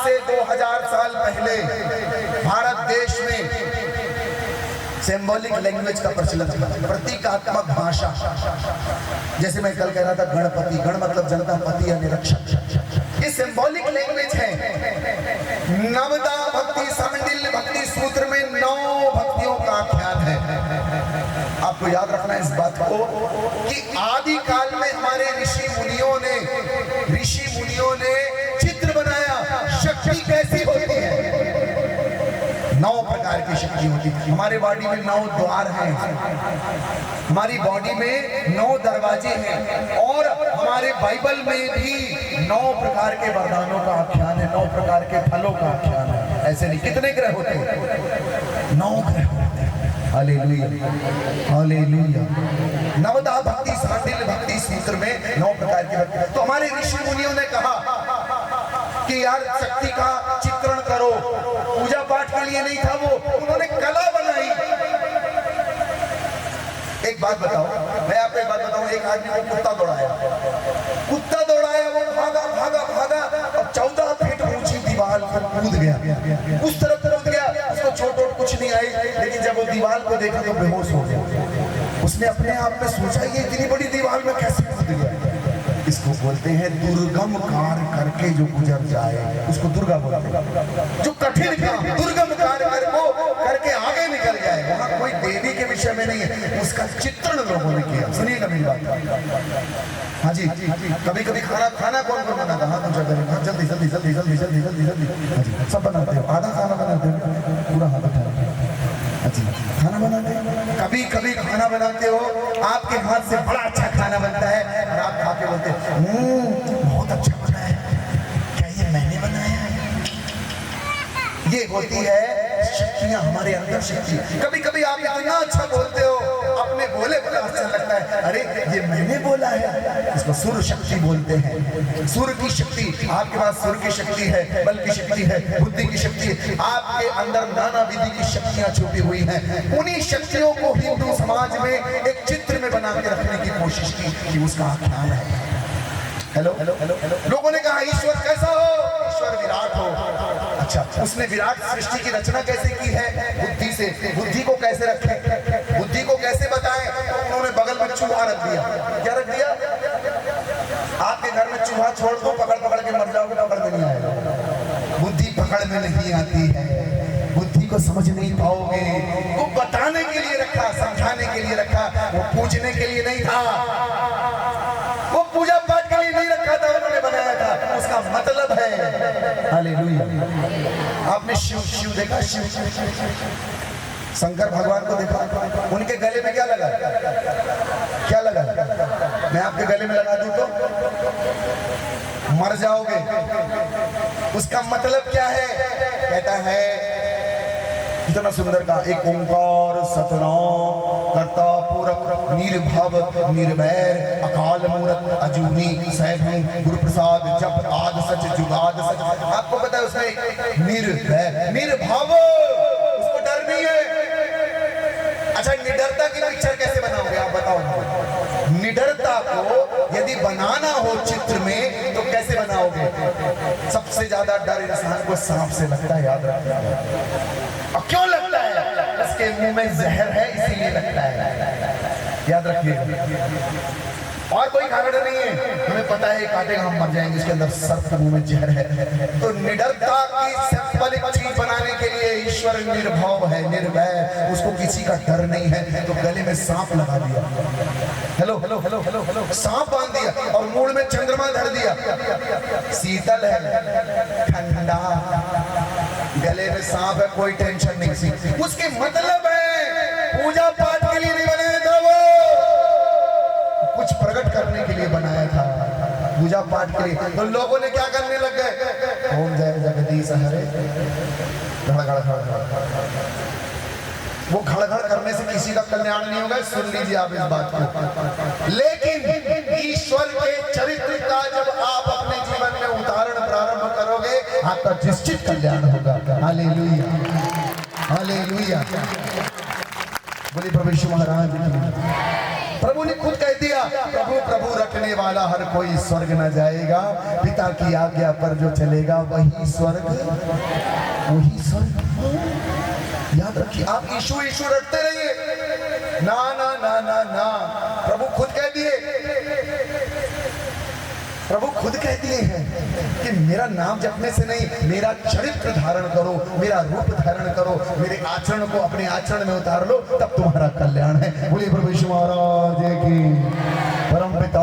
से 2000 साल पहले भारत देश में सिंबॉलिक लैंग्वेज का प्रचलन था, प्रतीकात्मक भाषा। जैसे मैं कल कह रहा था गणपति, गण मतलब जनता, पति या निरक्षक, ये सिंबॉलिक लैंग्वेज है। नवदा भक्ति सांडिल्य भक्ति सूत्र में 9 भक्तियों का आख्यान है। आपको याद रखना इस बात को कि आदि काल में हमारे ऋषि मुनियों ने चित्र बनाया, शक्ति कैसी होती है। 9 प्रकार की शक्ति होती है। हमारे बॉडी में 9 द्वार हैं, हमारी बॉडी में 9 दरवाजे हैं, और हमारे बाइबल में भी 9 प्रकार के वरदानों का आख्यान है, 9 प्रकार के फलों का आख्यान है। ऐसे नहीं, कितने ग्रह होते हैं? 9 ग्रह होते हैं। Hallelujah, hallelujah. नवदा भक्ति सांडिल्य भक्ति सूत्र में 9 प्रकार की भक्ति। तो हमारे ऋषि मुनियों ने कहा कि यार शक्ति का चित्रण करो। पूजा पाठ के लिए नहीं था वो, उन्होंने कला बनाई। एक बात बताओ, मैं आपको एक बात बताऊं, एक आदमी को कुत्ता दौड़ाया, वो भागा और 14 फीट ऊंची दीवार पर कूद गया, उस तरफ कूद गया, उसको चोट कुछ नहीं आई, लेकिन जब वो दीवार को देखा तो बेहोश हो गया। उसने अपने आप में सोचा ये इतनी बड़ी दीवार में कैसे कूद गया। इसको बोलते हैं दुर्गम कार्य करके जो गुजर जाए, उसको दुर्गा बोलते हैं। जो कठिन काम दुर्गम कार्य करके आगे निकल जाए, वहां कोई देवी के विषय में नहीं है, उसका चित्रण लोगों ने किया। सुनिएगा मेरी बात। हाँ जी, कभी खाना कौन बनाता? हाँ तुम जल्दी सब बनाते हो, आधा खाना बनाते हो, पूरा हाथ उठा खाना बनाते हो। कभी खाना बनाते हो, आपके हाथ से बड़ा अच्छा खाना बनता है और आप खा के बोलते बहुत अच्छा बना है, क्या ये मैंने बनाया है? ये होती है शक्तियां, हमारे अंदर शक्ति। कभी आप इतना अच्छा बोलते हो, अपने बोले बड़ा अच्छा लगता है, अरे ये मैंने बोला है। इसको सुर शक्ति बोलते हैं। सुर की शक्ति, आपके पास सुर की शक्ति है, बल की शक्ति है, बुद्धि की शक्ति है, आपके अंदर नाना विधि की शक्तियां छुपी हुई हैं। उन्हीं शक्तियों को हिंदू समाज में एक चित्र में बना के रखने की कोशिश की कि उसका आख्यान है। हेलो, लोगों ने कहा ईश्वर कैसा हो? ईश्वर विराट हो। अच्छा, उसने विराट सृष्टि की रचना कैसे की है? बुद्धि से। बुद्धि को कैसे रखें, बुद्धि को कैसे बताएं? उन्होंने बगल में चूहा रख दिया। क्या रख दिया? आपके घर में चूहा छोड़ दो, पकड़ के मर जाओगे, पकड़ में नहीं आएगा। बुद्धि पकड़ में नहीं आती है, बुद्धि को समझ नहीं पाओगे। वो बताने के लिए रखा, समझाने के लिए रखा, वो पूजने के लिए नहीं था, वो पूजा पाठ के लिए नहीं रखा था, उन्होंने बनाया था। उसका मतलब है हालेलुया। आपने शिव देखा? शिव शंकर भगवान को देखा? उनके गले में क्या लगा? मैं आपके गले में लगा दूं तो मर जाओगे। उसका मतलब क्या है? कहता है कितना सुंदर का, एक ओंकार सतनाम कर्ता पूरक निर्भव निर्वैर अकाल मूरत अजूनी सैभं गुरु प्रसाद जप आद सच जुगाद सच। आपको पता है उसमें निर्भय निर्भव, उसको डर नहीं है। अच्छा, निडरता की पिक्चर कैसे बनाओगे आप बताओ? निडरता को यदि बनाना हो चित्र में तो कैसे बनाओगे? सबसे ज्यादा डर इंसान को सांप से लगता है, याद रखिए। और क्यों लगता है? उसके मुंह में जहर है इसीलिए लगता है, याद रखिए। और कोई कारण नहीं है, हमें पता है काटेगा हम मर जाएंगे, इसके अंदर सर्प के मुंह में जहर है। तो निडरता की सिंपल चीज बनाने के लिए ईश्वर निर्भव है, निर्भय, उसको किसी का डर नहीं है। तो गले में सांप लगा दिया, हेलो सांप बांध दिया, और मूड में चंद्रमा धर दिया। शीतल है, ठंडा, गले में सांप है, कोई टेंशन नहीं सी। उसके मतलब है पूजा पाठ के लिए नहीं बनाया था, वो कुछ प्रकट करने के लिए बनाया था, पूजा पाठ के लिए। तो लोगों ने क्या करने लग गए? ओम जय जगदीश हरे, वो घड़ करने से किसी का कल्याण नहीं होगा, सुन लीजिए आप इस बात को। लेकिन ईश्वर के चरित्र का जब आप अपने जीवन में उदाहरण प्रारंभ करोगे, आपका निश्चित कल्याण होगा। हालेलुया, हालेलुया, बोलिए प्रभु यीशु महाराज। प्रभु ने खुद कह दिया, प्रभु प्रभु रखने वाला हर कोई स्वर्ग न जाएगा, पिता की आज्ञा पर जो चलेगा वही स्वर्ग, वही स्वर्ग। याद रखिए, आप यीशु यीशु रटते रहिए, ना ना ना ना ना, प्रभु खुद कह दिए, प्रभु खुद कह दिए हैं कि मेरा नाम जपने से नहीं, मेरा चरित्र धारण करो, मेरा रूप धारण करो, मेरे आचरण को अपने आचरण में उतार लो, तब तुम्हारा कल्याण है। बोलिए प्रभु यीशु महाराज की। परम पिता